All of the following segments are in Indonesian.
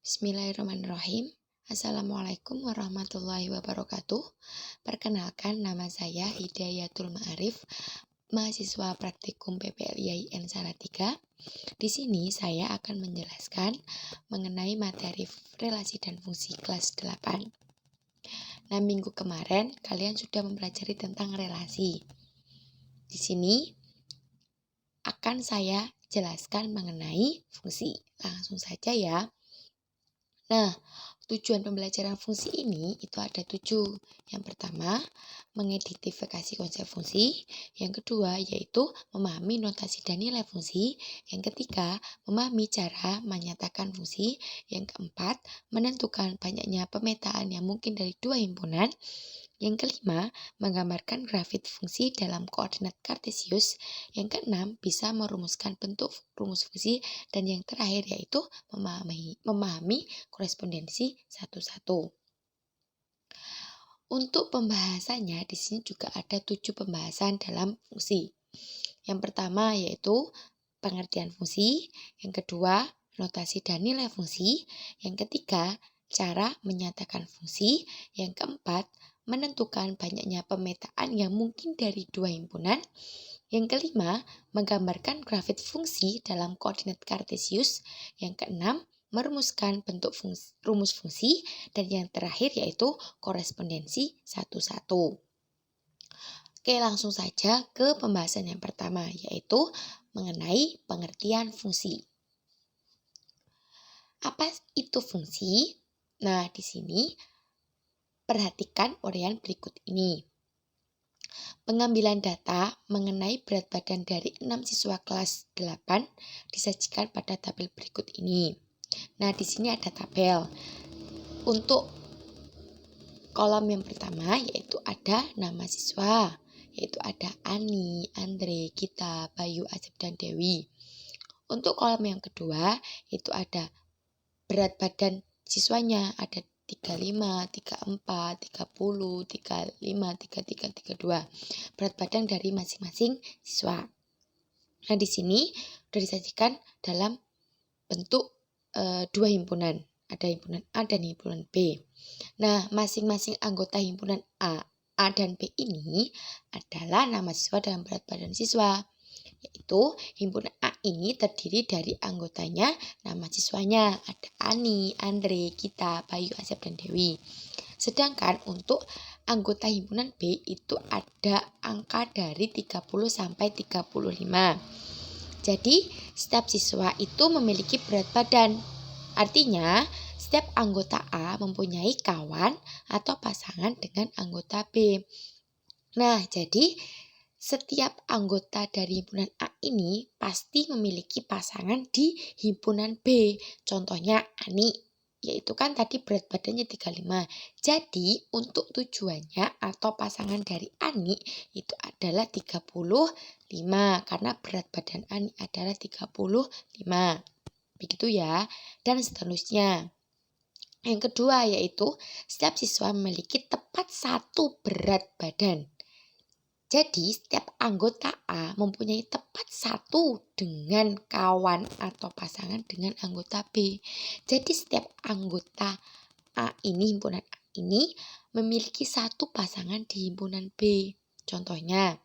Bismillahirrahmanirrahim. Assalamualaikum warahmatullahi wabarakatuh. Perkenalkan, nama saya Hidayatul Ma'arif, mahasiswa praktikum PPLIAIN Salatiga. Di sini saya akan menjelaskan mengenai materi relasi dan fungsi kelas 8. Nah, minggu kemarin kalian sudah mempelajari tentang relasi. Di sini akan saya jelaskan mengenai fungsi. Langsung saja ya. Nah, tujuan pembelajaran fungsi ini itu ada 7. Yang pertama, mengidentifikasi konsep fungsi. Yang kedua, yaitu memahami notasi dan nilai fungsi. Yang ketiga, memahami cara menyatakan fungsi. Yang keempat, menentukan banyaknya pemetaan yang mungkin dari dua himpunan. Yang kelima, menggambarkan grafik fungsi dalam koordinat kartesius. Yang keenam, bisa merumuskan bentuk rumus fungsi. Dan yang terakhir yaitu memahami korespondensi satu-satu. Untuk pembahasannya, di sini juga ada 7 pembahasan dalam fungsi. Yang pertama yaitu pengertian fungsi. Yang kedua, notasi dan nilai fungsi. Yang ketiga, cara menyatakan fungsi. Yang keempat, menentukan banyaknya pemetaan yang mungkin dari dua himpunan. Yang kelima, menggambarkan grafik fungsi dalam koordinat kartesius. Yang keenam, merumuskan bentuk rumus fungsi. Dan yang terakhir yaitu korespondensi satu-satu. Oke, langsung saja ke pembahasan yang pertama, yaitu mengenai pengertian fungsi. Apa itu fungsi? Nah, di sini perhatikan uraian berikut ini. Pengambilan data mengenai berat badan dari 6 siswa kelas 8 disajikan pada tabel berikut ini. Nah, di sini ada tabel. Untuk kolom yang pertama yaitu ada nama siswa, yaitu ada Ani, Andre, Gita, Bayu, Asep, dan Dewi. Untuk kolom yang kedua itu ada berat badan siswanya, ada 35, 34, 30, 35, 33, 32. Berat badan dari masing-masing siswa. Nah, di sini sudah disajikan dalam bentuk dua himpunan. Ada himpunan A dan himpunan B. Nah, masing-masing anggota himpunan A dan B ini adalah nama siswa dalam berat badan siswa. Yaitu himpunan A ini terdiri dari anggotanya, nama siswanya ada Ani, Andre, Gita, Bayu, Asep, dan Dewi. Sedangkan untuk anggota himpunan B itu ada angka dari 30 sampai 35. Jadi setiap siswa itu memiliki berat badan. Artinya setiap anggota A mempunyai kawan atau pasangan dengan anggota B. Nah, jadi setiap anggota dari himpunan A ini pasti memiliki pasangan di himpunan B. Contohnya Ani, yaitu kan tadi berat badannya 35. Jadi untuk tujuannya atau pasangan dari Ani itu adalah 35 karena berat badan Ani adalah 35. Begitu ya. Dan seterusnya. Yang kedua yaitu setiap siswa memiliki tepat satu berat badan. Jadi setiap anggota A mempunyai tepat satu dengan kawan atau pasangan dengan anggota B. Jadi setiap anggota A ini, himpunan A ini memiliki satu pasangan di himpunan B. Contohnya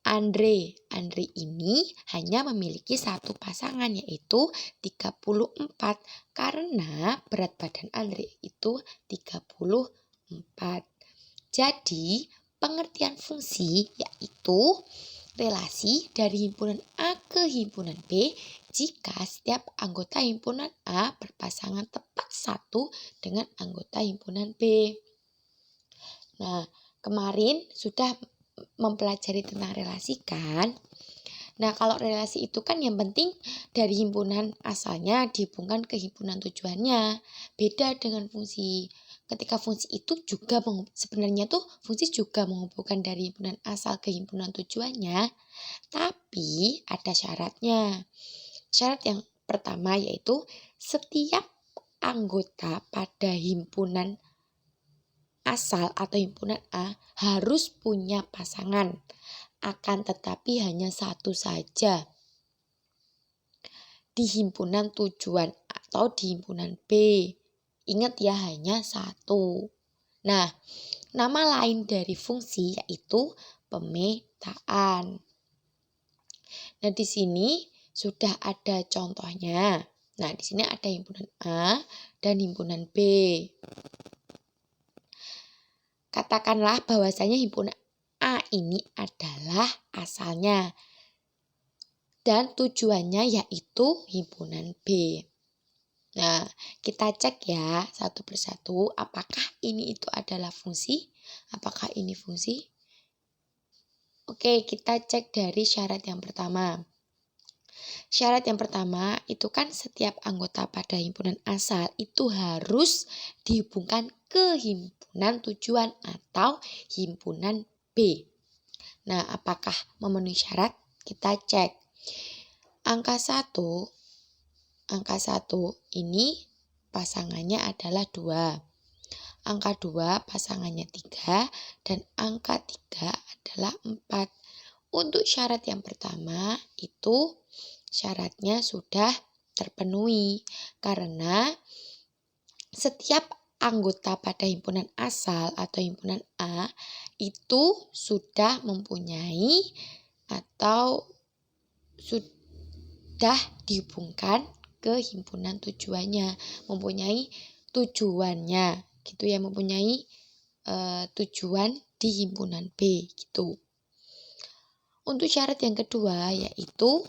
Andre ini hanya memiliki satu pasangan yaitu 34 karena berat badan Andre itu 34. Jadi pengertian fungsi yaitu relasi dari himpunan A ke himpunan B jika setiap anggota himpunan A berpasangan tepat satu dengan anggota himpunan B. Nah, kemarin sudah mempelajari tentang relasi kan? Nah, kalau relasi itu kan yang penting dari himpunan asalnya dihubungkan ke himpunan tujuannya. Beda dengan fungsi. Ketika fungsi itu juga sebenarnya tuh fungsi juga menghubungkan dari himpunan asal ke himpunan tujuannya, tapi ada syaratnya. Syarat yang pertama yaitu setiap anggota pada himpunan asal atau himpunan A harus punya pasangan, akan tetapi hanya satu saja di himpunan tujuan A. atau di himpunan B. Ingat ya, hanya satu. Nah, nama lain dari fungsi yaitu pemetaan. Nah, di sini sudah ada contohnya. Nah, di sini ada himpunan A dan himpunan B. Katakanlah bahwasanya himpunan A ini adalah asalnya dan tujuannya yaitu himpunan B. Nah, kita cek ya satu persatu apakah ini itu adalah fungsi, apakah ini fungsi. Oke, kita cek dari syarat yang pertama. Syarat yang pertama itu kan setiap anggota pada himpunan asal itu harus dihubungkan ke himpunan tujuan atau himpunan B. Nah, apakah memenuhi syarat? Kita cek. Angka 1 ini pasangannya adalah 2. Angka 2 pasangannya 3 dan angka 3 adalah 4. Untuk syarat yang pertama itu syaratnya sudah terpenuhi karena setiap anggota pada himpunan asal atau himpunan A itu sudah mempunyai atau sudah dihubungkan ke himpunan tujuannya, mempunyai tujuannya gitu ya, mempunyai tujuan di himpunan B gitu. Untuk syarat yang kedua yaitu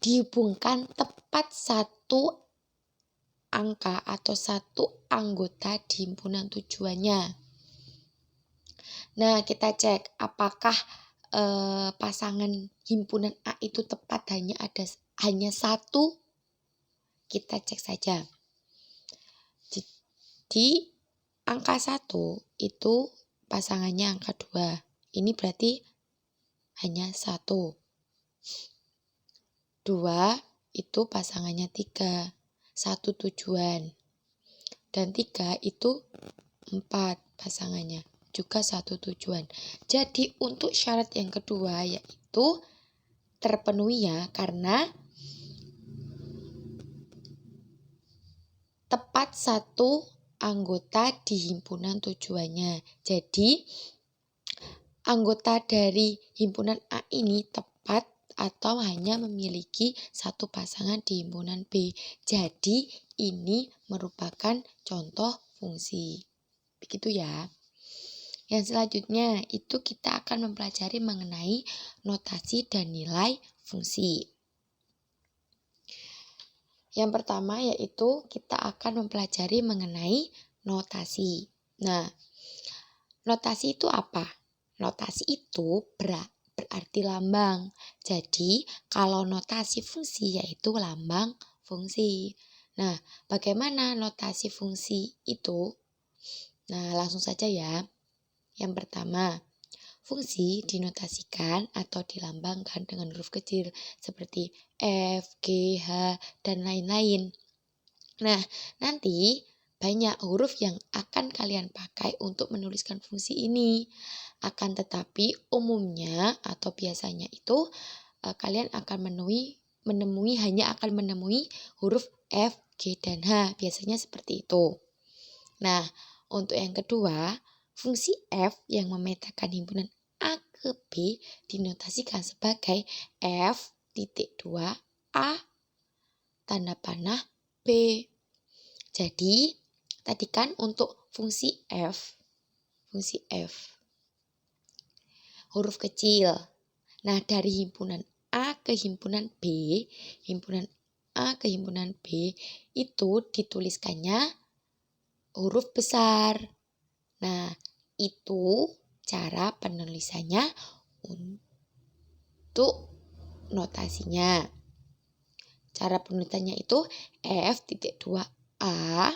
dihubungkan tepat satu angka atau satu anggota di himpunan tujuannya. Nah, kita cek apakah pasangan himpunan A itu tepat hanya satu. Kita cek saja. Di angka 1 itu pasangannya angka 2. Ini berarti hanya 1. 2 itu pasangannya 3. 1 tujuan. Dan 3 itu 4 pasangannya. Juga 1 tujuan. Jadi untuk syarat yang kedua yaitu terpenuhi ya, karena tepat satu anggota di himpunan tujuannya. Jadi anggota dari himpunan A ini tepat atau hanya memiliki satu pasangan di himpunan B. Jadi ini merupakan contoh fungsi. Begitu ya. Yang selanjutnya itu kita akan mempelajari mengenai notasi dan nilai fungsi. Yang pertama yaitu kita akan mempelajari mengenai notasi. Nah, notasi itu apa? Notasi itu berarti lambang. Jadi, kalau notasi fungsi yaitu lambang fungsi. Nah, bagaimana notasi fungsi itu? Nah, langsung saja ya. Yang pertama, fungsi dinotasikan atau dilambangkan dengan huruf kecil seperti F, G, H, dan lain-lain. Nah, nanti banyak huruf yang akan kalian pakai untuk menuliskan fungsi ini. Akan tetapi umumnya atau biasanya itu kalian akan menemui huruf F, G, dan H. Biasanya seperti itu. Nah, untuk yang kedua, fungsi F yang memetakan himpunan A ke B dinotasikan sebagai F.2 A tanda panah B. Jadi, tadi kan untuk fungsi F huruf kecil. Nah, dari himpunan A ke himpunan B itu dituliskannya huruf besar. Nah, itu cara penulisannya untuk notasinya. Cara penulisannya itu F.2 A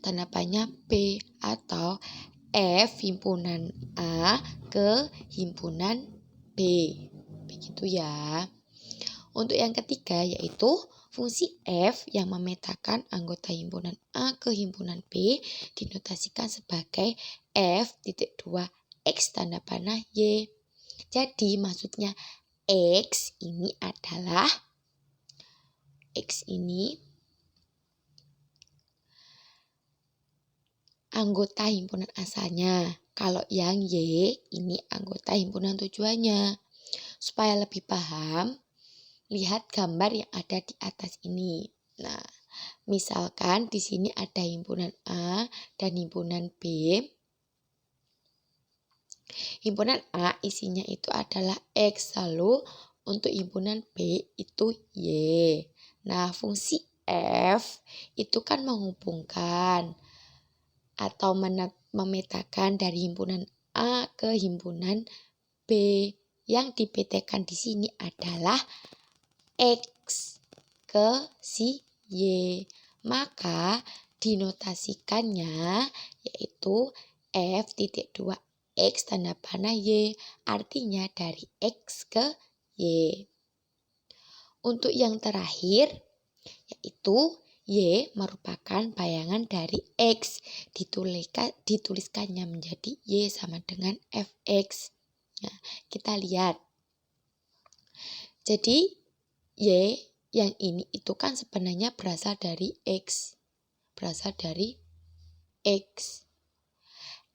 tanda panah B atau F himpunan A ke himpunan B. Begitu ya. Untuk yang ketiga yaitu fungsi F yang memetakan anggota himpunan A ke himpunan B dinotasikan sebagai F.2 X tanda panah Y. Jadi maksudnya X ini anggota himpunan asalnya. Kalau yang Y ini anggota himpunan tujuannya. Supaya lebih paham, lihat gambar yang ada di atas ini. Nah, misalkan di sini ada himpunan A dan himpunan B. Himpunan A isinya itu adalah X, lalu untuk himpunan B itu Y. Nah, fungsi F itu kan menghubungkan atau memetakan dari himpunan A ke himpunan B. Yang dipetakan di sini adalah X ke si Y. Maka dinotasikannya yaitu F.2X tanda panah Y. Artinya dari X ke Y. Untuk yang terakhir yaitu Y merupakan bayangan dari X. Dituliskannya menjadi Y sama dengan Fx. Nah, kita lihat. Jadi Y yang ini itu kan sebenarnya berasal dari X. Berasal dari X.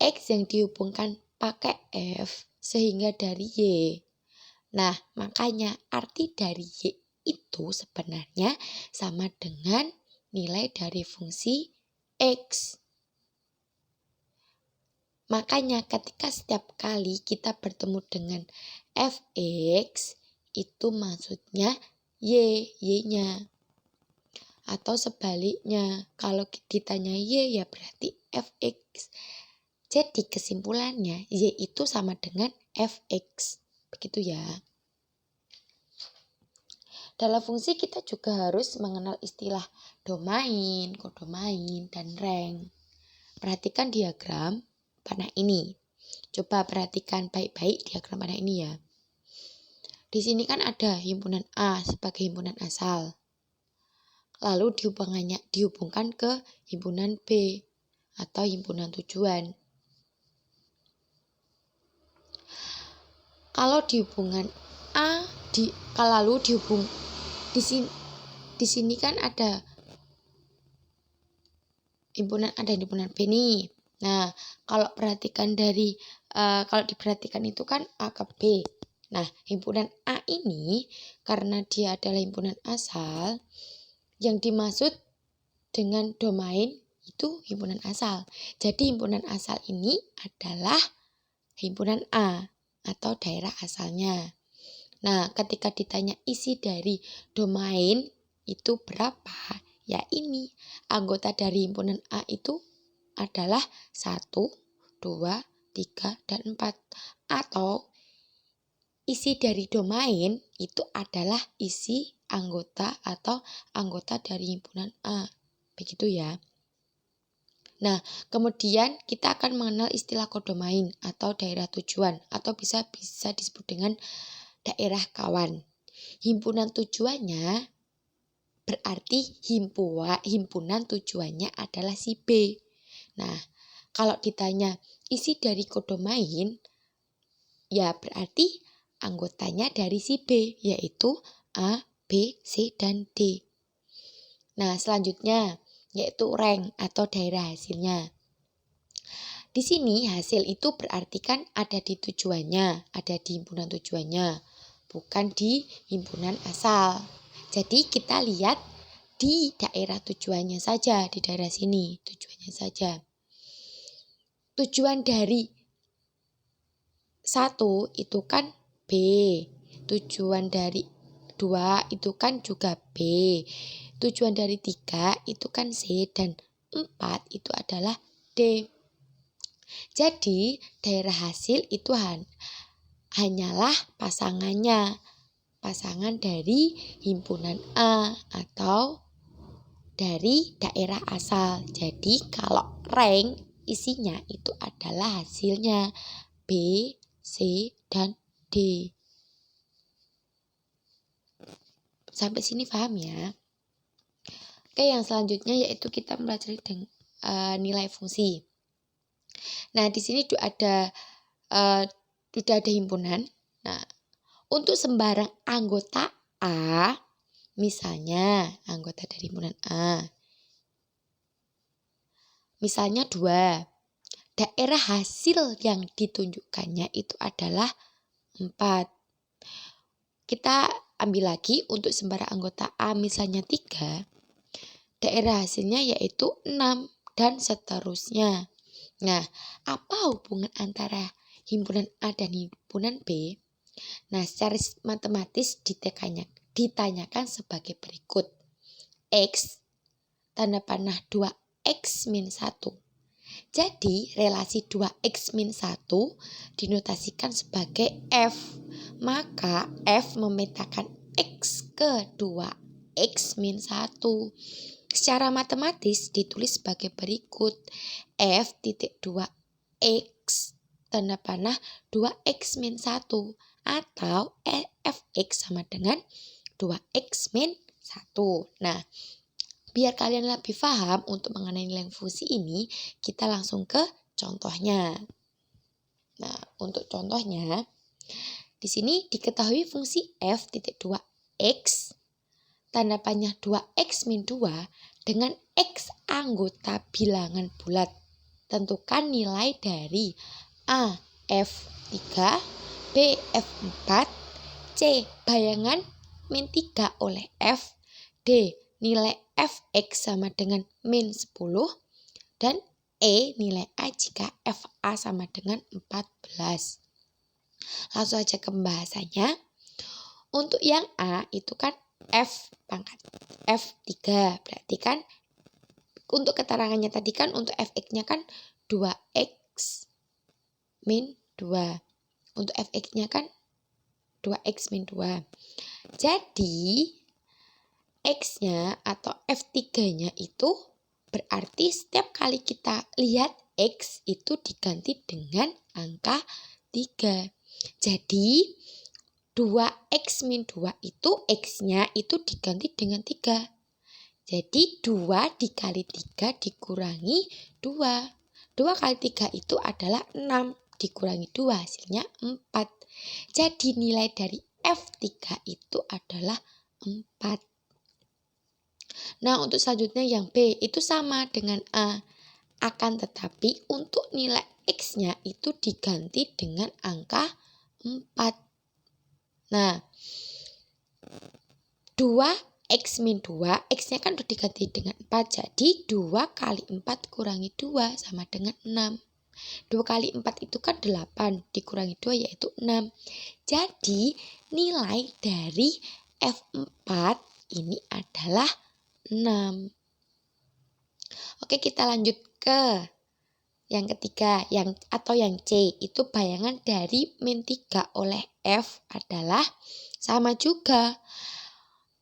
X yang dihubungkan pakai F sehingga dari Y. Nah, makanya arti dari Y itu sebenarnya sama dengan nilai dari fungsi X. Makanya ketika setiap kali kita bertemu dengan Fx, itu maksudnya Y-nya. Atau sebaliknya, kalau ditanya Y ya berarti Fx. Jadi kesimpulannya Y itu sama dengan Fx. Begitu ya. Dalam fungsi kita juga harus mengenal istilah domain, kodomain, dan rank. Perhatikan diagram panah ini. Coba perhatikan baik-baik diagram panah ini ya. Di sini kan ada himpunan A sebagai himpunan asal. Lalu dihubungkan ke himpunan B atau himpunan tujuan. Kalau dihubungan A di sini kan ada himpunan A dan himpunan B nih. Nah, kalau diperhatikan itu kan A ke B. Nah, himpunan A ini karena dia adalah himpunan asal, yang dimaksud dengan domain itu himpunan asal. Jadi himpunan asal ini adalah himpunan A atau daerah asalnya. Nah, ketika ditanya isi dari domain itu berapa? Ya ini, anggota dari himpunan A itu adalah 1, 2, 3, dan 4. Atau isi dari domain itu adalah isi anggota atau anggota dari himpunan A. Begitu ya. Nah, kemudian kita akan mengenal istilah kodomain atau daerah tujuan atau bisa disebut dengan daerah kawan. Himpunan tujuannya berarti himpunan tujuannya adalah si B. Nah, kalau ditanya isi dari kodomain, ya berarti anggotanya dari si B, yaitu A, B, C, dan D. Nah, selanjutnya yaitu rank atau daerah hasilnya. Di sini hasil itu berarti kan ada di tujuannya, ada di himpunan tujuannya, bukan di himpunan asal. Jadi kita lihat di daerah tujuannya saja, di daerah sini tujuannya saja. Tujuan dari 1 itu kan B, tujuan dari 2 itu kan juga B, tujuan dari 3 itu kan C, dan 4 itu adalah D. Jadi daerah hasil itu hanyalah pasangan dari himpunan A atau dari daerah asal. Jadi kalau rank isinya itu adalah hasilnya B, C, dan D. Sampai sini paham ya? Oke, yang selanjutnya yaitu kita mempelajari nilai fungsi. Nah, di sini sudah ada himpunan. Nah, untuk sembarang anggota A, misalnya anggota dari himpunan A, misalnya 2. daerah hasil yang ditunjukkannya itu adalah 4. Kita ambil lagi untuk sembara anggota A misalnya 3, daerah hasilnya yaitu 6 dan seterusnya. Nah, apa hubungan antara himpunan A dan himpunan B? Nah, secara matematis ditanyakan sebagai berikut. X tanda panah 2X min 1. Jadi, relasi 2X min 1 dinotasikan sebagai F. Maka, F memetakan X ke 2X min 1. Secara matematis ditulis sebagai berikut. F titik 2X tanda panah 2X min 1 atau Fx sama dengan 2X min 1. Nah, biar kalian lebih paham untuk mengenai nilai fungsi ini, kita langsung ke contohnya. Nah, untuk contohnya, di sini diketahui fungsi f titik 2x tanda panah 2x min 2 dengan x anggota bilangan bulat. Tentukan nilai dari A F3, B F4, C bayangan min 3 oleh F, D nilai Fx sama dengan min 10, dan E nilai A jika Fa sama dengan 14. Langsung aja ke pembahasannya. Untuk yang A itu kan F pangkat F3, berarti kan untuk keterangannya tadi kan untuk Fx-nya kan 2x min 2. Untuk Fx-nya kan 2x min 2. Jadi X-nya atau F3-nya itu berarti setiap kali kita lihat X itu diganti dengan angka 3. Jadi 2X min 2 itu X-nya itu diganti dengan 3. Jadi 2 dikali 3 dikurangi 2. 2 kali 3 itu adalah 6. Dikurangi 2 hasilnya 4. Jadi nilai dari F3 itu adalah 4. Nah, untuk selanjutnya yang B itu sama dengan A. Akan tetapi untuk nilai X-nya itu diganti dengan angka 4. Nah, 2X min 2, X-nya kan udah diganti dengan 4. Jadi 2 kali 4 kurangi 2 sama dengan 6. 2 kali 4 itu kan 8, dikurangi 2 yaitu 6. Jadi nilai dari F4 ini adalah 6. Oke, kita lanjut ke yang ketiga, yang C itu bayangan dari min 3 oleh F adalah sama juga.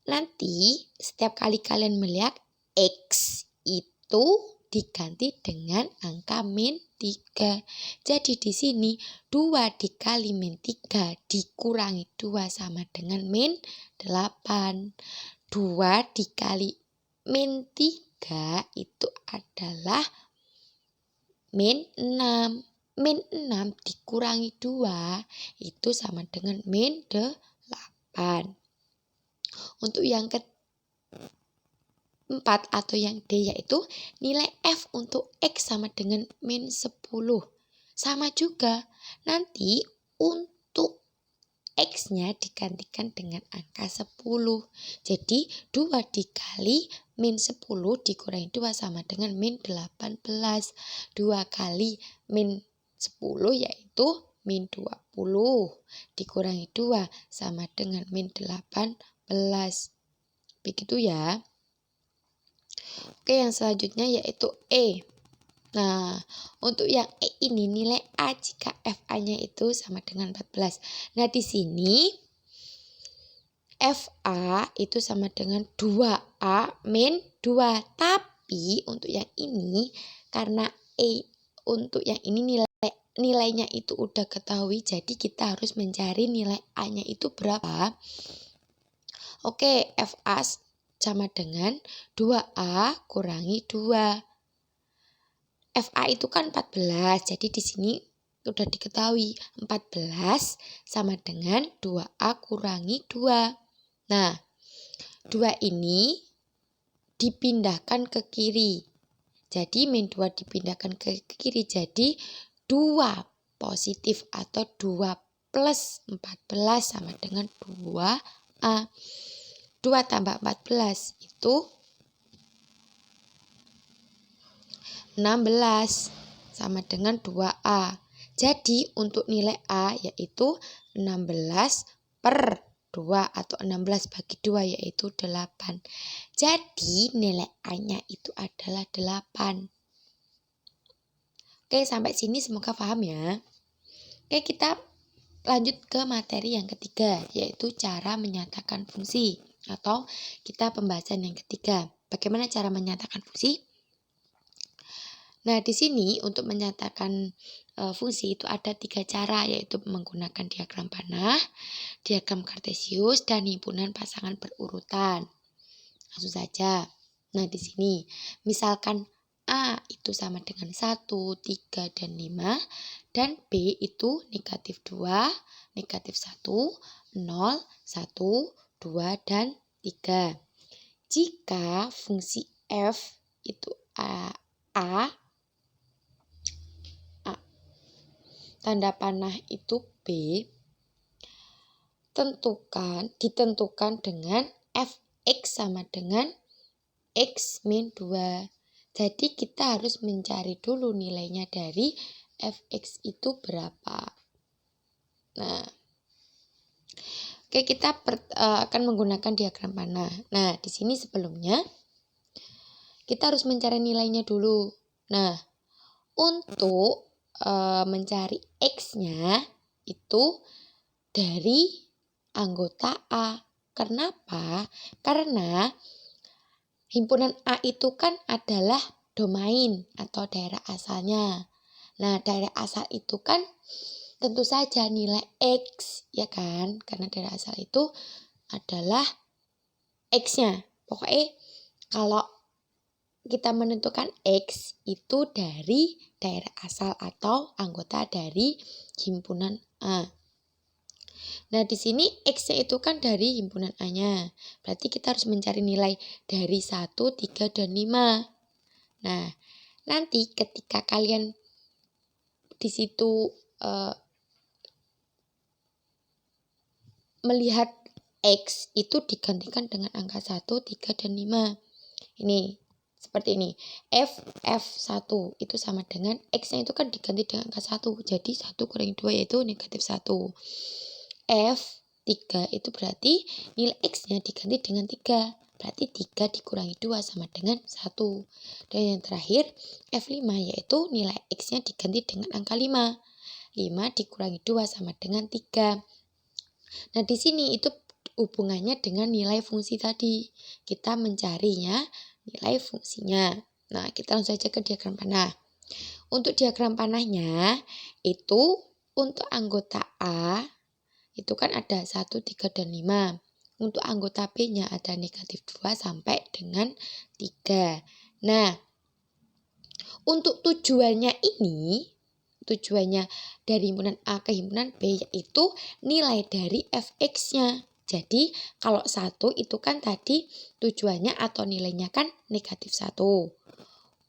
Nanti setiap kali kalian melihat X itu diganti dengan angka min 3. Jadi di sini 2 dikali min 3 dikurangi 2 sama dengan min 8. 2 dikali min 3 itu adalah min 6. Min 6 dikurangi 2 itu sama dengan min 8. Untuk yang keempat atau yang D yaitu nilai F untuk X sama dengan min 10. Sama juga. Nanti untuk X-nya digantikan dengan angka 10. Jadi 2 dikali min 10 dikurangi 2 sama dengan min 18. 2 kali min 10 yaitu min 20. Dikurangi 2 sama dengan min 18. Begitu ya. Oke, yang selanjutnya yaitu E. Nah, untuk yang E ini nilai A jika FA-nya itu sama dengan 14. Nah, di sini FA itu sama dengan 2A min 2. Tapi untuk yang ini karena E untuk yang ini nilainya itu udah ketahui, jadi kita harus mencari nilai A-nya itu berapa. Oke, FA sama dengan 2A kurangi 2. FA itu kan 14, jadi di sini udah diketahui 14 sama dengan 2A kurangi 2. Nah, 2 ini dipindahkan ke kiri. Jadi min 2 dipindahkan ke kiri jadi 2 positif atau 2 plus 14 sama dengan 2A. 2 tambah 14 itu 16 sama dengan 2A. Jadi untuk nilai A yaitu 16 per 2 atau 16 bagi 2 yaitu 8. Jadi nilai A-nya itu adalah 8. Oke, sampai sini semoga paham ya. Oke, kita lanjut ke materi yang ketiga, yaitu cara menyatakan fungsi. Atau kita pembahasan yang ketiga. Bagaimana cara menyatakan fungsi? Nah, di sini untuk menyatakan fungsi itu ada 3 cara, yaitu menggunakan diagram panah, diagram kartesius, dan himpunan pasangan berurutan. Langsung saja. Nah, di sini misalkan A itu sama dengan 1, 3, dan 5, dan B itu negatif 2, negatif 1, 0, 1, 2, dan 3. Jika fungsi F itu A, tanda panah itu B, ditentukan dengan Fx sama dengan X min 2. Jadi kita harus mencari dulu nilainya dari Fx itu berapa. Nah, oke, kita akan menggunakan diagram panah. Nah, di sini sebelumnya kita harus mencari nilainya dulu. Nah, untuk mencari X-nya itu dari anggota A. Kenapa? Karena himpunan A itu kan adalah domain atau daerah asalnya. Nah, daerah asal itu kan tentu saja nilai X, ya kan? Karena daerah asal itu adalah X-nya. Pokoknya kalau kita menentukan X itu dari daerah asal atau anggota dari himpunan A. Nah, di sini X-nya itu kan dari himpunan A-nya. Berarti kita harus mencari nilai dari 1, 3, dan 5. Nah, nanti ketika kalian di situ melihat X itu digantikan dengan angka 1, 3, dan 5. Ini seperti ini. F1 itu sama dengan X-nya itu kan diganti dengan angka 1. Jadi 1 kurangi 2 yaitu negatif 1. F3 itu berarti nilai X-nya diganti dengan 3. Berarti 3 dikurangi 2 sama dengan 1. Dan yang terakhir F5 yaitu nilai X-nya diganti dengan angka 5. 5 dikurangi 2 sama dengan 3. Nah, di sini itu hubungannya dengan nilai fungsi tadi. Kita mencarinya nilai fungsinya. Nah, kita langsung saja ke diagram panah. Untuk diagram panahnya itu untuk anggota A itu kan ada 1, 3, dan 5. Untuk anggota B-nya ada negatif 2 sampai dengan 3. Nah, untuk tujuannya dari himpunan A ke himpunan B yaitu nilai dari Fx-nya. Jadi kalau 1 itu kan tadi tujuannya atau nilainya kan negatif 1.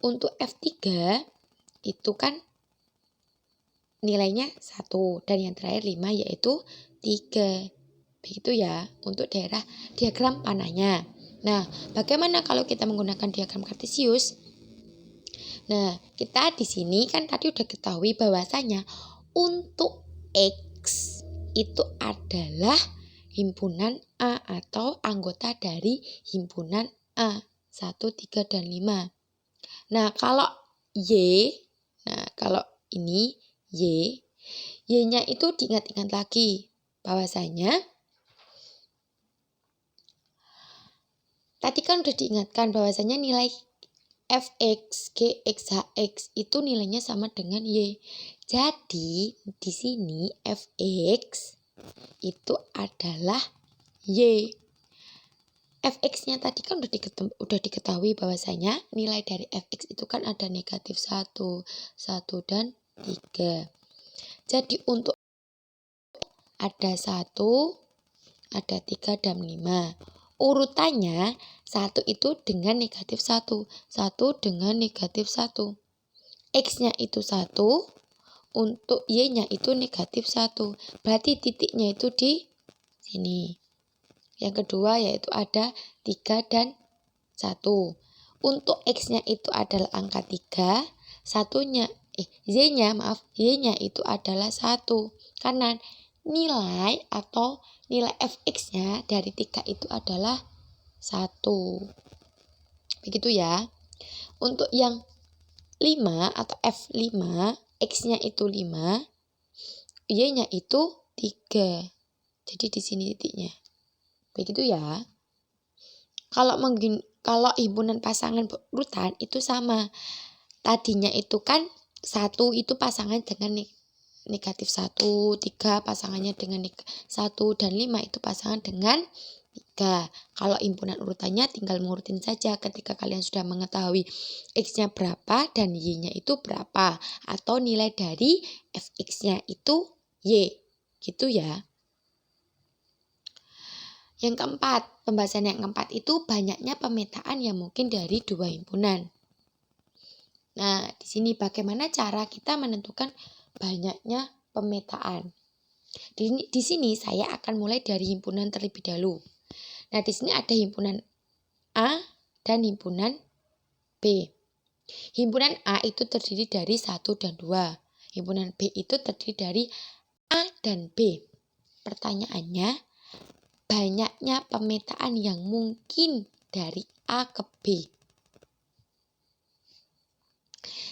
Untuk F3 itu kan nilainya 1. Dan yang terakhir 5 yaitu 3. Begitu ya untuk daerah diagram panahnya. Nah, bagaimana kalau kita menggunakan diagram kartesius? Nah, kita di sini kan tadi udah ketahui bahwasanya untuk X itu adalah himpunan A atau anggota dari himpunan A 1, 3, dan 5. Nah, kalau ini Y-nya itu diingat-ingat lagi bahwasanya tadi kan udah diingatkan bahwasanya nilai Fx, Gx, Hx itu nilainya sama dengan Y. Jadi di sini Fx itu adalah Y. Fx-nya tadi kan udah diketahui bahwasanya nilai dari Fx itu kan ada negatif 1, 1, dan 3. Jadi untuk ada 1, ada 3, dan 5. urutannya 1 itu dengan negatif 1. 1 dengan negatif 1. X-nya itu 1, untuk Y-nya itu negatif 1. Berarti titiknya itu di sini. Yang kedua yaitu ada 3 dan 1. Untuk X-nya itu adalah angka 3, Y-nya itu adalah 1. Karena nilai atau nilai fx-nya dari 3 itu adalah 1. Begitu ya. Untuk yang 5 atau F5, X-nya itu 5, Y-nya itu 3. Jadi di sini titiknya. Begitu ya. Kalau himpunan pasangan urutan itu sama. Tadinya itu kan 1 itu pasangan dengan negatif 1, 3 pasangannya dengan 1, dan 5 itu pasangan dengan 3. Kalau himpunan urutannya tinggal mengurutin saja ketika kalian sudah mengetahui X-nya berapa dan Y-nya itu berapa. Atau nilai dari fx-nya itu Y. Gitu ya. Yang keempat, pembahasan yang keempat itu banyaknya pemetaan yang mungkin dari 2 himpunan. Nah, di sini bagaimana cara kita menentukan banyaknya pemetaan. Di sini saya akan mulai dari himpunan terlebih dahulu. Nah, di sini ada himpunan A dan himpunan B. Himpunan A itu terdiri dari 1 dan 2. Himpunan B itu terdiri dari A dan B. Pertanyaannya, banyaknya pemetaan yang mungkin dari A ke B.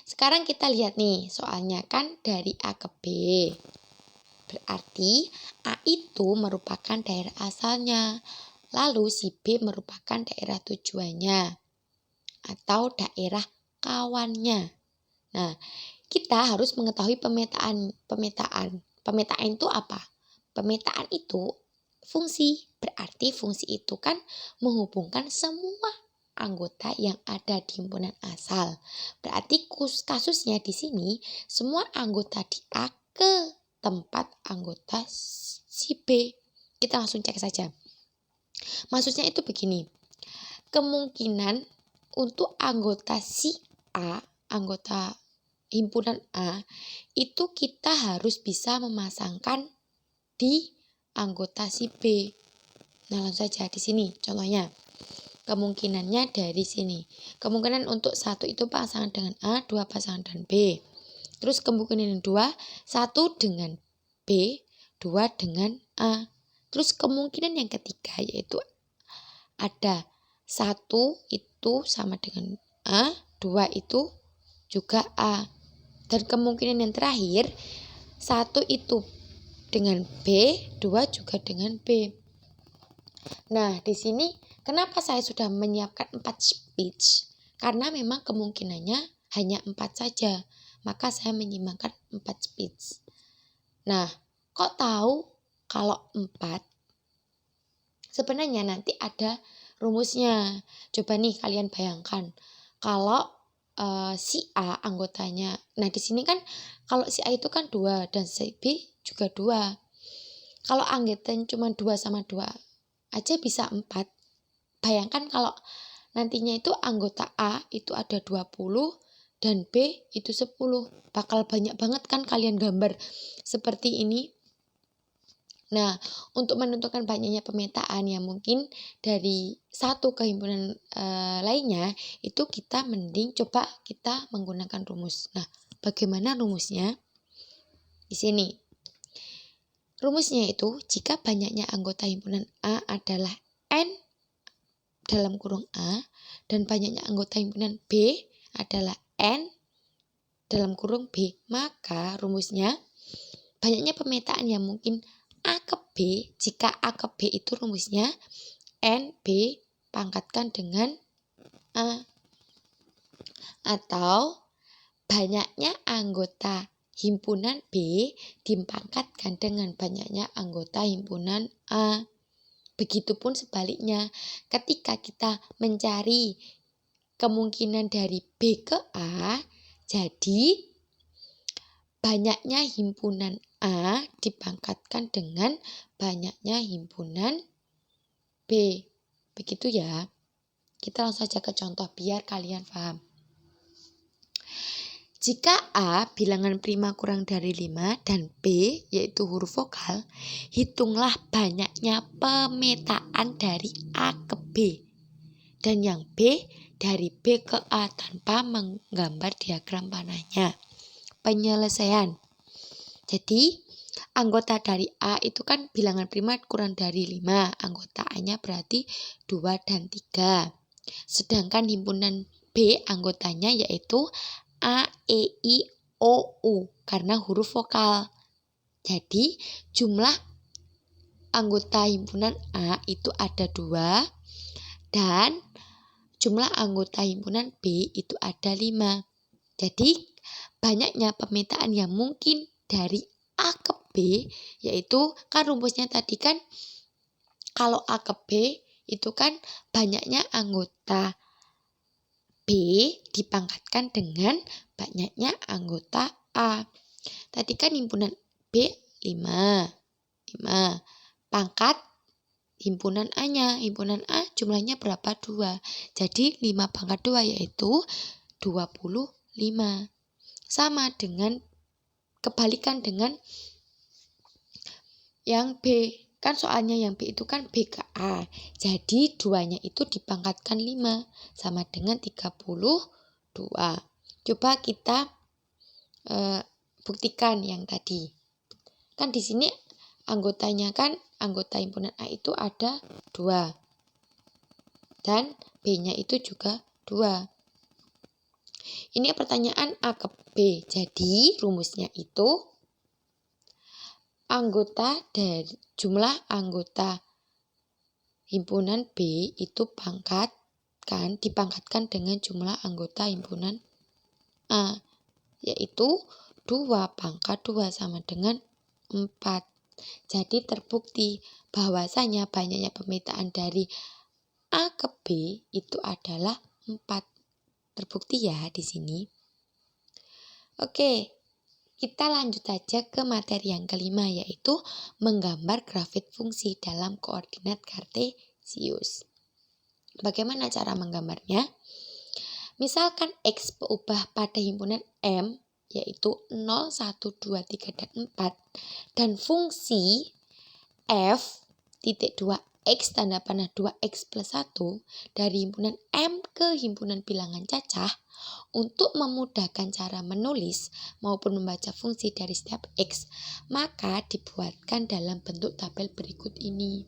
Sekarang kita lihat nih, soalnya kan dari A ke B. Berarti A itu merupakan daerah asalnya. Lalu si B merupakan daerah tujuannya atau daerah kawannya. Nah, kita harus mengetahui pemetaan. Pemetaan itu apa? Pemetaan itu fungsi. Berarti fungsi itu kan menghubungkan semua anggota yang ada di himpunan asal. Berarti kasusnya di sini semua anggota di A ke tempat anggota si B. Kita langsung cek saja. Maksudnya itu begini. Kemungkinan untuk anggota si A, anggota himpunan A, itu kita harus bisa memasangkan di anggota si B. Nah, langsung saja di sini contohnya. Kemungkinannya dari sini. Kemungkinan untuk 1 itu pasangan dengan A, 2 pasangan dengan B. Terus kemungkinan 2, 1 dengan B, 2 dengan A. Terus kemungkinan yang ketiga yaitu ada 1 itu sama dengan A, 2 itu juga A. Dan kemungkinan yang terakhir 1 itu dengan B, 2 juga dengan B. Nah, di sini kenapa saya sudah menyiapkan 4 speech? Karena memang kemungkinannya hanya 4 saja. Maka saya menyiapkan 4 speech. Nah, kok tahu kalau 4? Sebenarnya nanti ada rumusnya. Coba nih kalian bayangkan. Kalau si A anggotanya. Nah, di sini kan kalau si A itu kan 2 dan si B juga 2. Kalau anggotanya cuma 2 sama 2 aja bisa 4. Bayangkan kalau nantinya itu anggota A itu ada 20 dan B itu 10. Bakal banyak banget kan kalian gambar seperti ini. Nah, untuk menentukan banyaknya pemetaan yang mungkin dari satu ke himpunan lainnya, itu kita mending coba kita menggunakan rumus. Nah, bagaimana rumusnya? Di sini. Rumusnya itu, jika banyaknya anggota himpunan A adalah N dalam kurung A, dan banyaknya anggota himpunan B adalah N dalam kurung B, maka rumusnya banyaknya pemetaan yang mungkin A ke B, jika A ke B itu rumusnya NB pangkatkan dengan A. Atau banyaknya anggota himpunan B dipangkatkan dengan banyaknya anggota himpunan A. Begitupun sebaliknya, ketika kita mencari kemungkinan dari B ke A, jadi banyaknya himpunan A dipangkatkan dengan banyaknya himpunan B. Begitu ya. Kita langsung saja ke contoh biar kalian paham. Jika A bilangan prima kurang dari 5 dan B yaitu huruf vokal, hitunglah banyaknya pemetaan dari A ke B dan yang B dari B ke A tanpa menggambar diagram panahnya. Penyelesaian. Jadi anggota dari A itu kan bilangan prima kurang dari 5, anggota A-nya berarti 2 dan 3. Sedangkan himpunan B anggotanya yaitu A, E, I, O, U karena huruf vokal. Jadi jumlah anggota himpunan A itu ada 2 dan jumlah anggota himpunan B itu ada 5. Jadi banyaknya pemetaan yang mungkin dari A ke B yaitu kan rumusnya tadi kan kalau A ke B itu kan banyaknya anggota B dipangkatkan dengan banyaknya anggota A. Tadi kan himpunan B 5. Pangkat himpunan A-nya. Himpunan A jumlahnya berapa? 2. Jadi 5 pangkat 2 yaitu 25. Sama dengan kebalikan dengan yang B. Kan soalnya yang B itu kan B ke A. Jadi 2-nya itu dipangkatkan 5 sama dengan 32. Coba kita buktikan yang tadi. Kan di sini anggotanya kan anggota himpunan A itu ada 2. Dan B-nya itu juga 2. Ini pertanyaan A ke B. Jadi rumusnya itu jumlah anggota himpunan B itu dipangkatkan dengan jumlah anggota himpunan A, yaitu 2 pangkat 2 sama dengan 4. Jadi terbukti bahwasanya banyaknya pemetaan dari A ke B itu adalah 4. Terbukti ya di sini. Oke. Kita lanjut aja ke materi yang kelima yaitu menggambar grafik fungsi dalam koordinat kartesius. Bagaimana cara menggambarnya? Misalkan X berubah pada himpunan M yaitu 0, 1, 2, 3, dan 4 dan fungsi f(2x tanda panah 2x plus 1 dari himpunan M ke himpunan bilangan cacah. Untuk memudahkan cara menulis maupun membaca fungsi dari setiap X, maka dibuatkan dalam bentuk tabel berikut ini.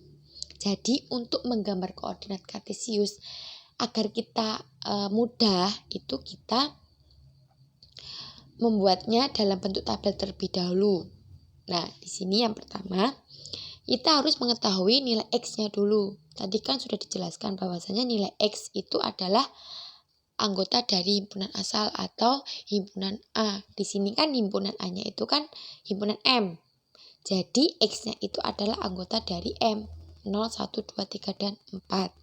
Jadi untuk menggambar koordinat kartesius, agar kita mudah, itu kita membuatnya dalam bentuk tabel terlebih dahulu. Nah, di sini yang pertama, kita harus mengetahui nilai X-nya dulu. Tadi kan sudah dijelaskan bahwasanya nilai X itu adalah anggota dari himpunan asal atau himpunan A. Di sini kan himpunan A-nya itu kan himpunan M. Jadi X-nya itu adalah anggota dari M. 0, 1, 2, 3, dan 4.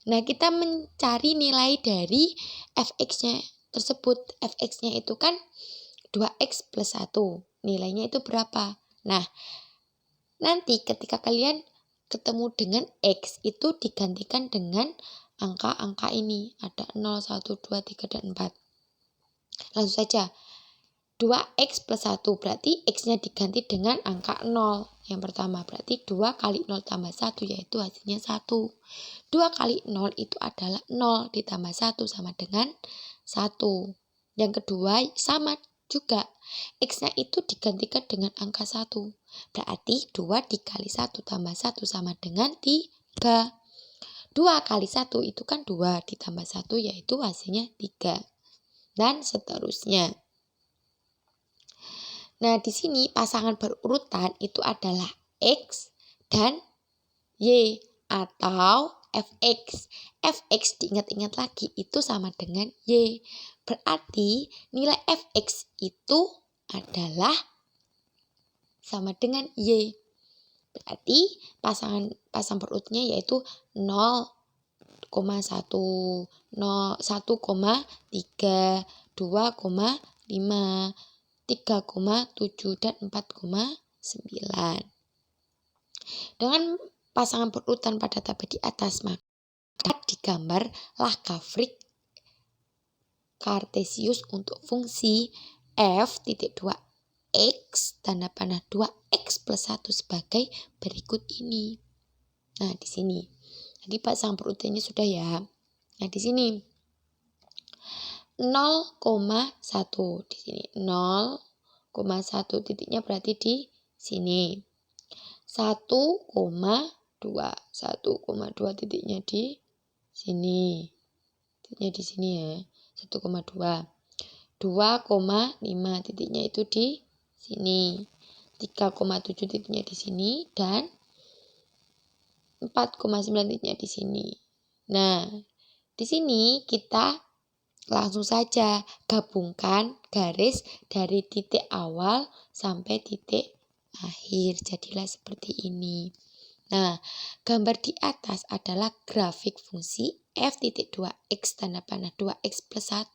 Nah, kita mencari nilai dari Fx-nya tersebut. Fx-nya itu kan 2x plus 1. Nilainya itu berapa? Nah, nanti ketika kalian ketemu dengan X itu digantikan dengan angka-angka ini. Ada 0, 1, 2, 3, dan 4. Langsung saja. 2x plus 1 berarti X-nya diganti dengan angka 0. Yang pertama berarti 2 kali 0 tambah 1 yaitu hasilnya 1. 2 kali 0 itu adalah 0 ditambah 1 sama dengan 1. Yang kedua sama juga. X-nya itu digantikan dengan angka 1. Berarti 2 dikali 1 tambah 1 sama dengan 3. 2 kali 1 itu kan 2 ditambah 1 yaitu hasilnya 3. Dan seterusnya. Nah, di sini pasangan berurutan itu adalah X dan Y atau Fx. Fx diingat-ingat lagi itu sama dengan Y. Berarti nilai Fx itu adalah sama dengan Y. Berarti pasang berurutnya yaitu 0,1, 1,3, 2,5, 3,7, dan 4,9. Dengan pasangan berurutan pada tabel di atas, maka Digambarlah grafik Kartesius untuk fungsi f.2x tanda panah 2x plus 1 sebagai berikut ini. Nah, di sini. Jadi pasang perurutannya sudah ya. Nah, di sini 0,1 di sini. 0,1 titiknya berarti di sini. 1,2 titiknya di sini. Titiknya di sini ya. 1,2. 2,5 titiknya itu di sini. 3,7 titiknya di sini dan 4,9 titiknya di sini. Nah, di sini kita langsung saja gabungkan garis dari titik awal sampai titik akhir. Jadilah seperti ini. Nah, gambar di atas adalah grafik fungsi f.2x tanda panah 2x plus 1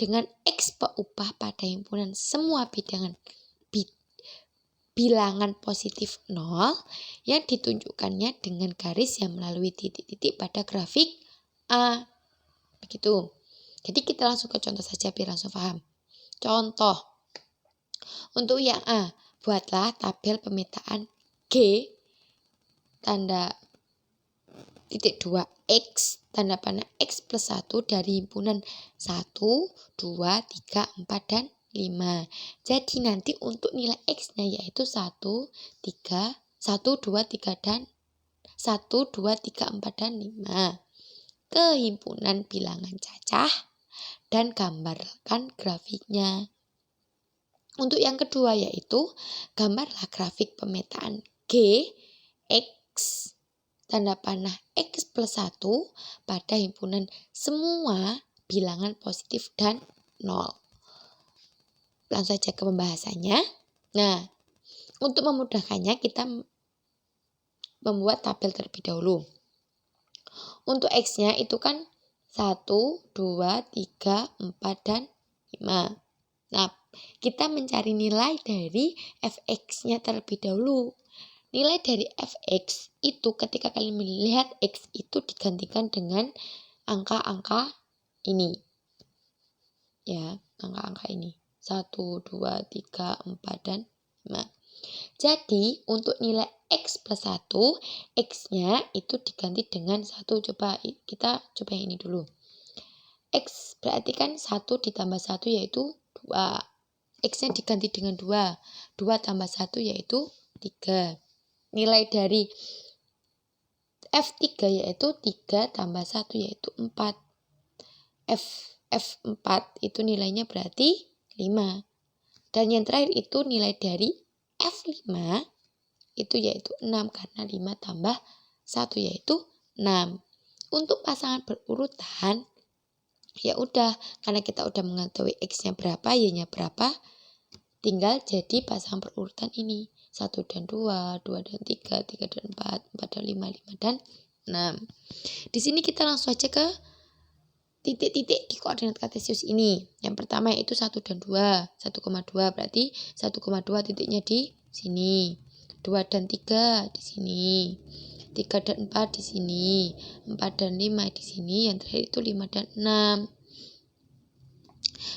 dengan x berubah pada himpunan semua bilangan positif 0 yang ditunjukkannya dengan garis yang melalui titik-titik pada grafik A. Begitu. Jadi kita langsung ke contoh saja biar langsung paham. Contoh. Untuk yang A, buatlah tabel pemetaan G tanda titik 2x tanda panah x plus 1 dari himpunan 1, 2, 3, 4, dan 5. Jadi nanti untuk nilai x-nya yaitu 1, 2, 3, dan 1, 2, 3, 4, dan 5. Ke himpunan bilangan cacah dan gambarkan grafiknya. Untuk yang kedua yaitu gambarlah grafik pemetaan G, X, tanda panah X plus 1 pada himpunan semua bilangan positif dan 0. Langsung saja ke pembahasannya. Nah, untuk memudahkannya kita membuat tabel terlebih dahulu. Untuk X-nya itu kan 1, 2, 3, 4, dan 5. Nah, kita mencari nilai dari fx-nya terlebih dahulu. Nilai dari fx itu ketika kalian melihat x itu digantikan dengan angka-angka ini. Ya, angka-angka ini. 1, 2, 3, 4, dan 5. Jadi, untuk nilai x plus 1, x-nya itu diganti dengan 1. Coba yang ini dulu. X berarti kan 1 ditambah 1 yaitu 2. X-nya diganti dengan 2. 2 tambah 1 yaitu 3. Nilai dari F3 yaitu 3 tambah 1 yaitu 4. F4 itu nilainya berarti 5. Dan yang terakhir itu nilai dari F5 itu yaitu 6 karena 5 tambah 1 yaitu 6. Untuk pasangan berurutan ya udah, karena kita udah mengetahui X-nya berapa, Y-nya berapa, tinggal jadi pasangan berurutan ini. 1 dan 2, 2 dan 3, 3 dan 4, 4 dan 5, 5 dan 6. Di sini kita langsung aja ke titik-titik di koordinat kartesius ini. Yang pertama yaitu 1 dan 2. 1,2 berarti 1,2 titiknya di sini. 2 dan 3 di sini. 3 dan 4 di sini. 4 dan 5 di sini. Yang terakhir itu 5 dan 6.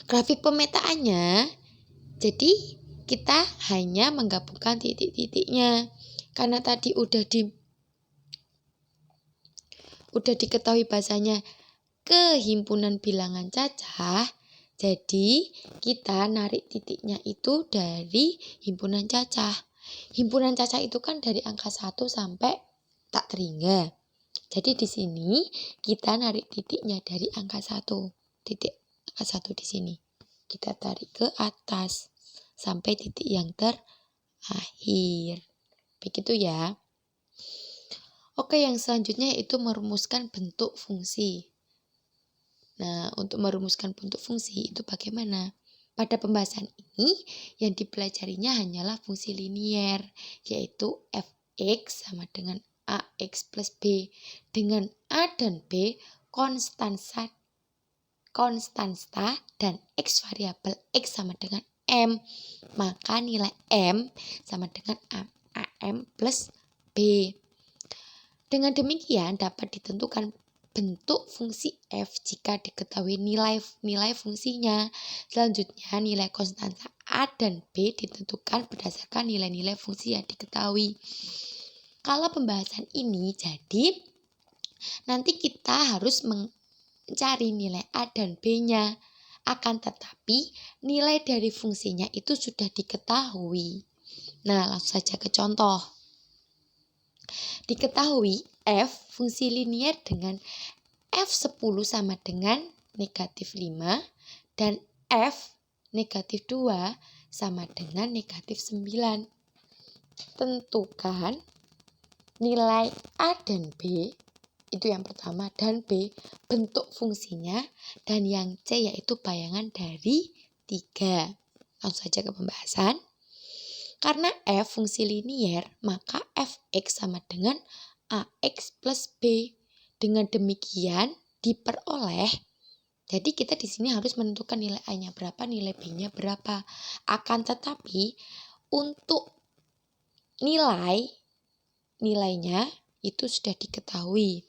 Grafik pemetaannya, jadi kita hanya menggabungkan titik-titiknya. Karena tadi udah diketahui bahasanya ke himpunan bilangan cacah, jadi kita narik titiknya itu dari himpunan cacah. Himpunan cacah itu kan dari angka 1 sampai tak terhingga. Jadi di sini kita narik titiknya dari angka 1. Titik angka 1 di sini. Kita tarik ke atas sampai titik yang terakhir. Begitu ya. Oke, yang selanjutnya yaitu merumuskan bentuk fungsi. Nah, untuk merumuskan bentuk fungsi itu bagaimana? Pada pembahasan ini, yang dipelajarinya hanyalah fungsi linier, yaitu fx sama dengan ax plus b. Dengan a dan b konstansa dan x variabel x sama dengan m. Maka nilai m sama dengan am plus b. Dengan demikian dapat ditentukan bentuk fungsi f jika diketahui nilai fungsinya. Selanjutnya nilai konstanta a dan b ditentukan berdasarkan nilai-nilai fungsi yang diketahui. Kalau pembahasan ini jadi nanti kita harus mencari nilai a dan b-nya. Akan tetapi nilai dari fungsinya itu sudah diketahui. Nah, langsung saja ke contoh. Diketahui f fungsi linier dengan f10 sama dengan negatif 5 dan f negatif 2 sama dengan negatif 9. Tentukan nilai a dan b, itu yang pertama, dan b bentuk fungsinya, dan yang c yaitu bayangan dari 3. Langsung saja ke pembahasan. Karena f fungsi linier, maka fx sama dengan ax plus b. Dengan demikian diperoleh, jadi kita di sini harus menentukan nilai a-nya berapa, nilai b-nya berapa. Akan tetapi untuk nilainya itu sudah diketahui.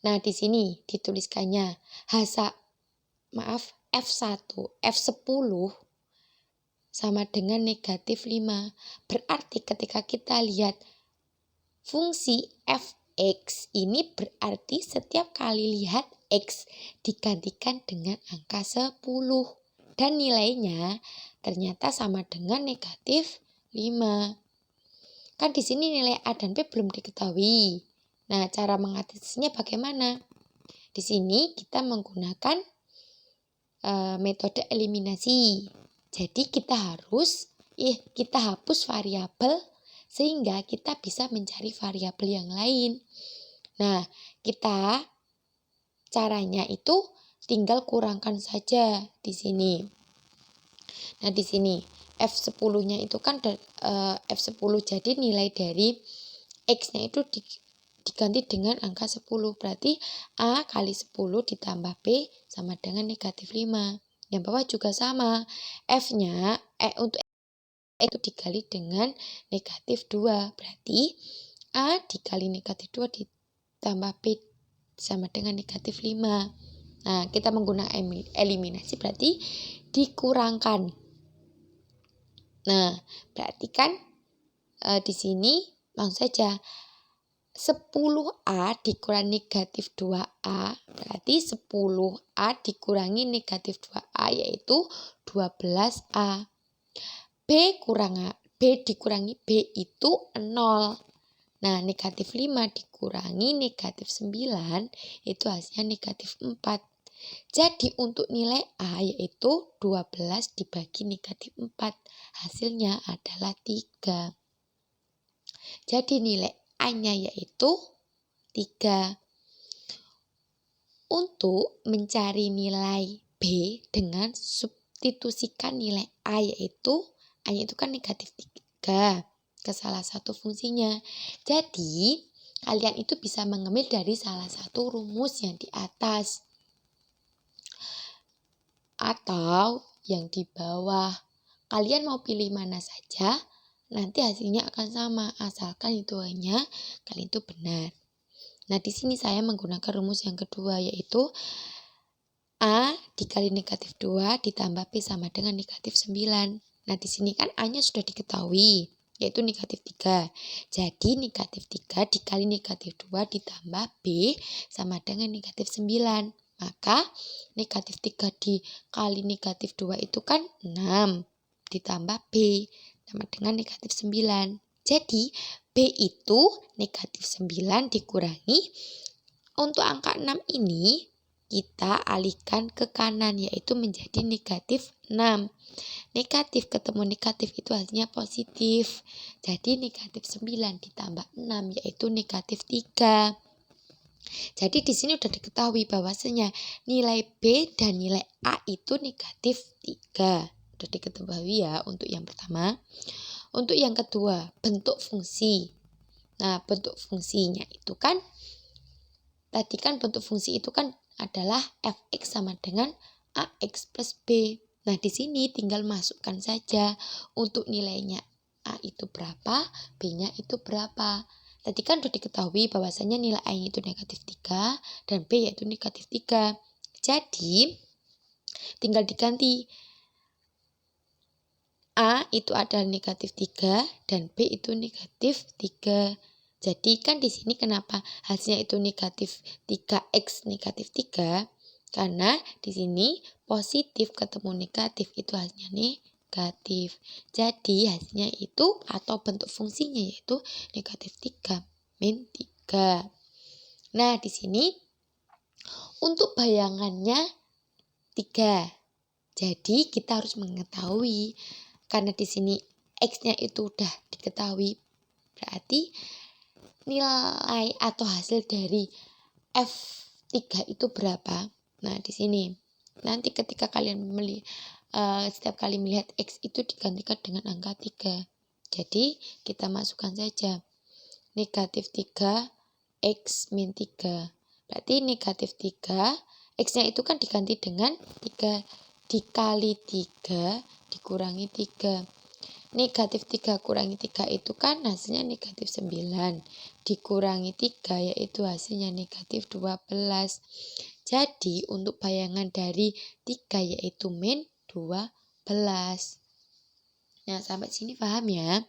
Nah, di sini dituliskannya F1, F10 sama dengan negatif 5. Berarti ketika kita lihat fungsi fx ini berarti setiap kali lihat x digantikan dengan angka 10. Dan nilainya ternyata sama dengan negatif 5. Kan di sini nilai a dan b belum diketahui. Nah, cara mengatasinya bagaimana? Di sini kita menggunakan metode eliminasi. Jadi kita hapus variabel sehingga kita bisa mencari variabel yang lain. Nah, caranya itu tinggal kurangkan saja di sini. Nah, di sini F10-nya itu kan F10, jadi nilai dari X-nya itu diganti dengan angka 10. Berarti A kali 10 ditambah B sama dengan negatif 5. Yang bawah juga sama. F-nya untuk itu dikali dengan negatif 2. Berarti A dikali negatif 2 ditambah B sama dengan negatif 5. Nah, kita menggunakan eliminasi berarti dikurangkan. Nah, berarti kan di sini langsung saja 10A dikurangi negatif 2A berarti 10A dikurangi negatif 2A yaitu 12A. B dikurangi B itu 0. Nah, negatif 5 dikurangi negatif 9 itu hasilnya negatif 4. Jadi untuk nilai A yaitu 12 dibagi negatif 4. Hasilnya adalah 3. Jadi nilai A-nya yaitu 3. Untuk mencari nilai B dengan substitusikan nilai A yaitu A-nya itu kan negatif 3 ke salah satu fungsinya. Jadi kalian itu bisa mengambil dari salah satu rumus yang di atas atau yang di bawah. Kalian mau pilih mana saja, nanti hasilnya akan sama asalkan hitungannya kalian itu benar. Nah, di sini saya menggunakan rumus yang kedua yaitu A dikali negatif 2 ditambah B sama dengan negatif 9. Nah, di sini kan A-nya sudah diketahui yaitu negatif 3. Jadi negatif 3 dikali negatif 2 ditambah B sama dengan negatif 9. Maka negatif 3 dikali negatif 2 itu kan 6 ditambah B sama dengan negatif 9. Jadi B itu negatif 9 dikurangi. Untuk angka 6 ini kita alihkan ke kanan yaitu menjadi negatif 6. Negatif ketemu negatif itu hasilnya positif. Jadi negatif 9 ditambah 6 yaitu negatif 3. Jadi di sini sudah diketahui bahwasanya nilai B dan nilai A itu negatif 3. Sudah diketahui ya untuk yang pertama. Untuk yang kedua, bentuk fungsi. Nah, bentuk fungsinya itu kan tadi kan bentuk fungsi itu kan adalah fx sama dengan ax plus b. Nah, di sini tinggal masukkan saja untuk nilainya a itu berapa, b-nya itu berapa. Tadi kan sudah diketahui bahwasanya nilai A itu negatif 3 dan B yaitu negatif 3. Jadi tinggal diganti. A itu adalah negatif 3 dan B itu negatif 3. Jadi kan di sini kenapa hasilnya itu negatif 3X negatif 3? Karena di sini positif ketemu negatif itu hasilnya negatif. Jadi hasilnya itu atau bentuk fungsinya yaitu negatif 3 min 3. Nah, di sini untuk bayangannya 3. Jadi kita harus mengetahui karena di sini X-nya itu udah diketahui. Berarti nilai atau hasil dari F3 itu berapa? Nah, di sini nanti ketika kalian setiap kali melihat X itu digantikan dengan angka 3. Jadi kita masukkan saja negatif 3 X min 3. Berarti negatif 3 X-nya itu kan diganti dengan 3 dikali 3 dikurangi 3. Negatif 3 kurangi 3 itu kan hasilnya negatif 9. Dikurangi 3 yaitu hasilnya negatif 12. Jadi untuk bayangan dari 3 yaitu min 12. Nah, sampai sini paham ya?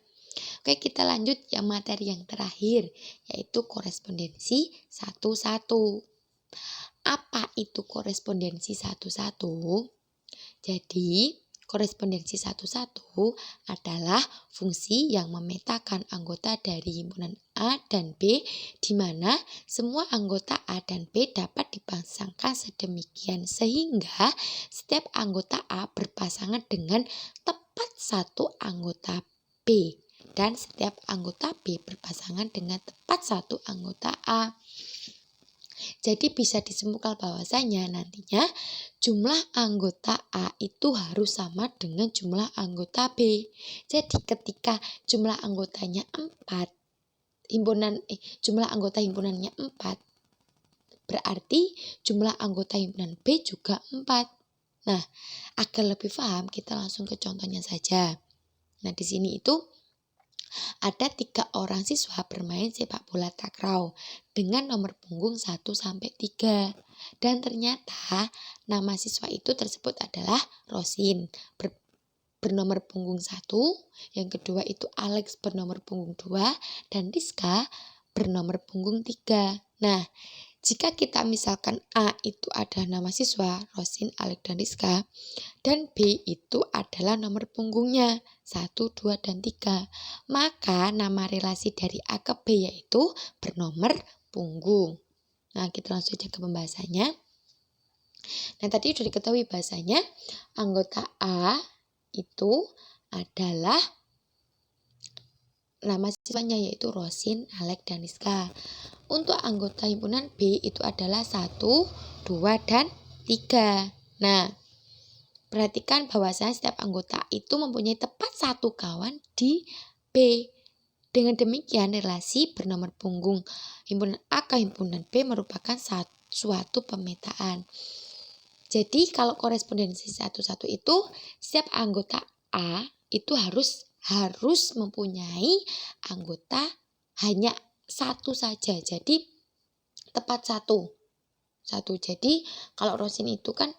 Oke, kita lanjut yang materi yang terakhir yaitu korespondensi 1-1. Apa itu korespondensi 1-1? Jadi, korespondensi 1-1 adalah fungsi yang memetakan anggota dari himpunan A dan B di mana semua anggota A dan B dapat dipasangkan sedemikian sehingga setiap anggota A berpasangan dengan tepat satu anggota B dan setiap anggota B berpasangan dengan tepat satu anggota A. Jadi bisa disimpulkan bahwasanya nantinya jumlah anggota A itu harus sama dengan jumlah anggota B. Jadi ketika jumlah anggotanya 4, jumlah anggota himpunannya 4, berarti jumlah anggota himpunan B juga 4. Nah, agar lebih paham kita langsung ke contohnya saja. Nah, di sini itu ada 3 orang siswa bermain sepak bola takraw dengan nomor punggung 1-3. Dan ternyata nama siswa itu tersebut adalah Rosin bernomor punggung 1, yang kedua itu Alex bernomor punggung 2, dan Rizka bernomor punggung 3. Nah, jika kita misalkan A itu adalah nama siswa, Rosin, Alex, dan Rizka, dan B itu adalah nomor punggungnya 1, 2, dan 3, maka nama relasi dari A ke B yaitu bernomor punggung. Nah, kita langsung saja ke pembahasannya. Nah, tadi sudah diketahui bahasanya anggota A itu adalah nama siswanya yaitu Rosin, Alex, dan Rizka. Untuk anggota himpunan B itu adalah 1, 2, dan 3. Nah, perhatikan bahwasanya setiap anggota itu mempunyai tepat satu kawan di B. Dengan demikian relasi bernomor punggung himpunan A ke himpunan B merupakan suatu pemetaan. Jadi kalau korespondensi 1-1 itu setiap anggota A itu harus mempunyai anggota hanya satu saja. Jadi tepat satu. Jadi kalau Rosin itu kan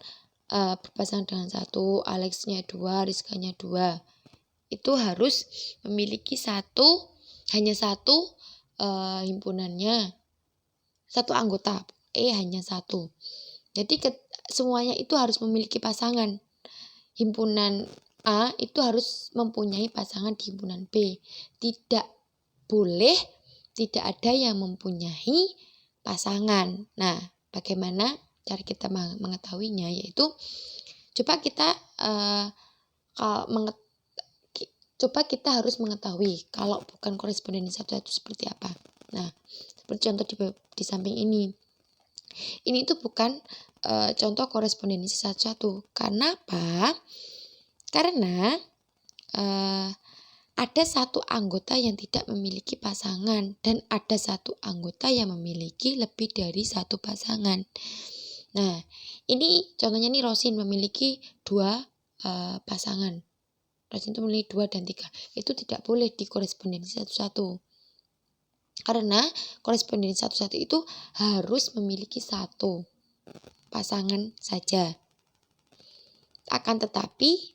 berpasangan dengan 1, Alexnya 2, Rizkanya 2. Itu harus memiliki hanya satu himpunannya, satu anggota, hanya satu. Jadi semuanya itu harus memiliki pasangan. Himpunan A itu harus mempunyai pasangan di himpunan B. Tidak boleh tidak ada yang mempunyai pasangan. Nah, bagaimana cara kita mengetahuinya? Yaitu coba kita harus mengetahui kalau bukan korespondensi 1-1 seperti apa. Nah, seperti contoh di samping ini. Ini itu bukan contoh korespondensi 1-1. Kenapa? Karena ada satu anggota yang tidak memiliki pasangan dan ada satu anggota yang memiliki lebih dari satu pasangan. Nah, ini contohnya nih Rosin memiliki 2 pasangan. Rosin itu memiliki 2 dan 3. Itu tidak boleh di korespondensi 1-1. Karena korespondensi satu-satu itu harus memiliki satu pasangan saja. Akan tetapi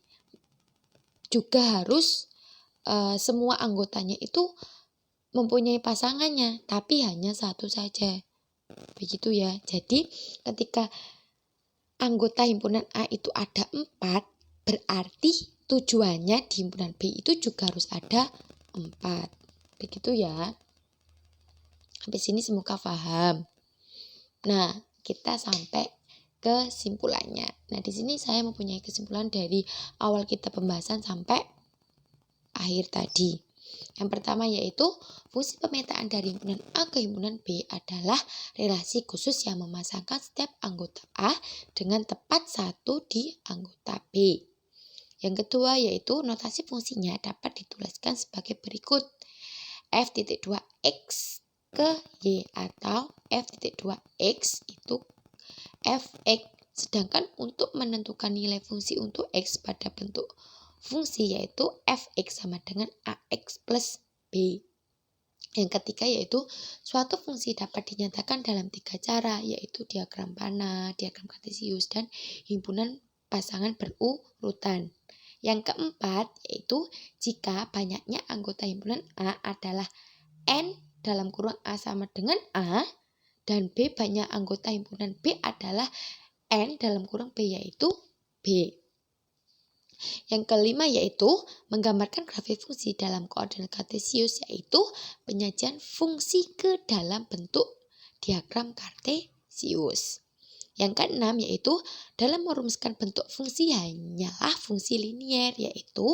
juga harus semua anggotanya itu mempunyai pasangannya, tapi hanya satu saja. Begitu ya. Jadi ketika anggota himpunan A itu ada 4, berarti tujuannya di himpunan B itu juga harus ada 4. Begitu ya. Sampai sini semoga paham. Nah, kita sampai kesimpulannya. Nah, di sini saya mempunyai kesimpulan dari awal kita pembahasan sampai akhir tadi. Yang pertama yaitu fungsi pemetaan dari himpunan A ke himpunan B adalah relasi khusus yang memasangkan setiap anggota A dengan tepat satu di anggota B. Yang kedua yaitu notasi fungsinya dapat dituliskan sebagai berikut. F.2x ke Y atau F.2x itu Fx. Sedangkan untuk menentukan nilai fungsi untuk X pada bentuk fungsi yaitu Fx sama dengan Ax plus B. Yang ketiga yaitu suatu fungsi dapat dinyatakan dalam 3 cara yaitu diagram panah, diagram kartesius, dan himpunan pasangan berurutan. Yang keempat yaitu jika banyaknya anggota himpunan A adalah N dalam kurung A sama dengan A dan B banyak anggota himpunan B adalah N dalam kurung B yaitu B. Yang kelima yaitu menggambarkan grafik fungsi dalam koordinat kartesius yaitu penyajian fungsi ke dalam bentuk diagram kartesius. Yang keenam yaitu dalam merumuskan bentuk fungsi hanyalah fungsi linier yaitu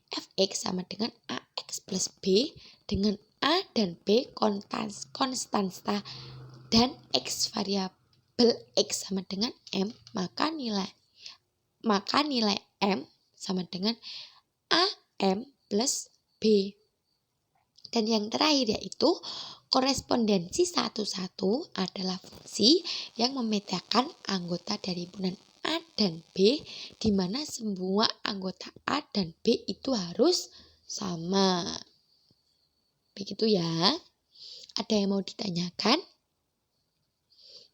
Fx sama dengan Ax plus B dengan A dan B konstanta dan X variabel X sama dengan M, maka nilai M sama dengan AM plus B. Dan yang terakhir yaitu korespondensi satu-satu adalah fungsi yang memetakan anggota dari himpunan A dan B di mana semua anggota A dan B itu harus sama. Begitu ya. Ada yang mau ditanyakan?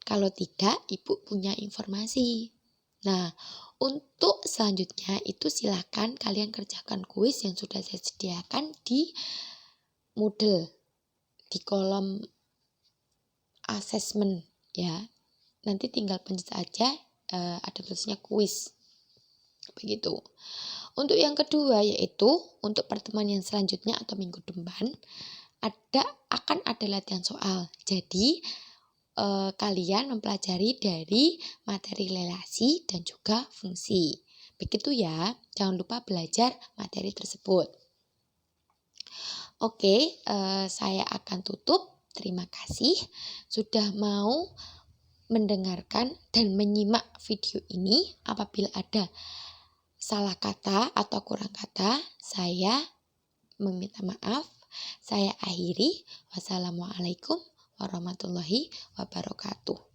Kalau tidak, Ibu punya informasi. Nah, untuk selanjutnya itu silakan kalian kerjakan kuis yang sudah saya sediakan di Moodle di kolom assessment ya. Nanti tinggal pencet aja ada tulisnya kuis. Begitu. Untuk yang kedua yaitu untuk pertemuan yang selanjutnya atau minggu depan akan ada latihan soal. Jadi kalian mempelajari dari materi relasi dan juga fungsi. Begitu ya, jangan lupa belajar materi tersebut. Oke, saya akan tutup. Terima kasih sudah mau mendengarkan dan menyimak video ini. Apabila ada salah kata atau kurang kata, saya meminta maaf. Saya akhiri. Wassalamualaikum warahmatullahi wabarakatuh.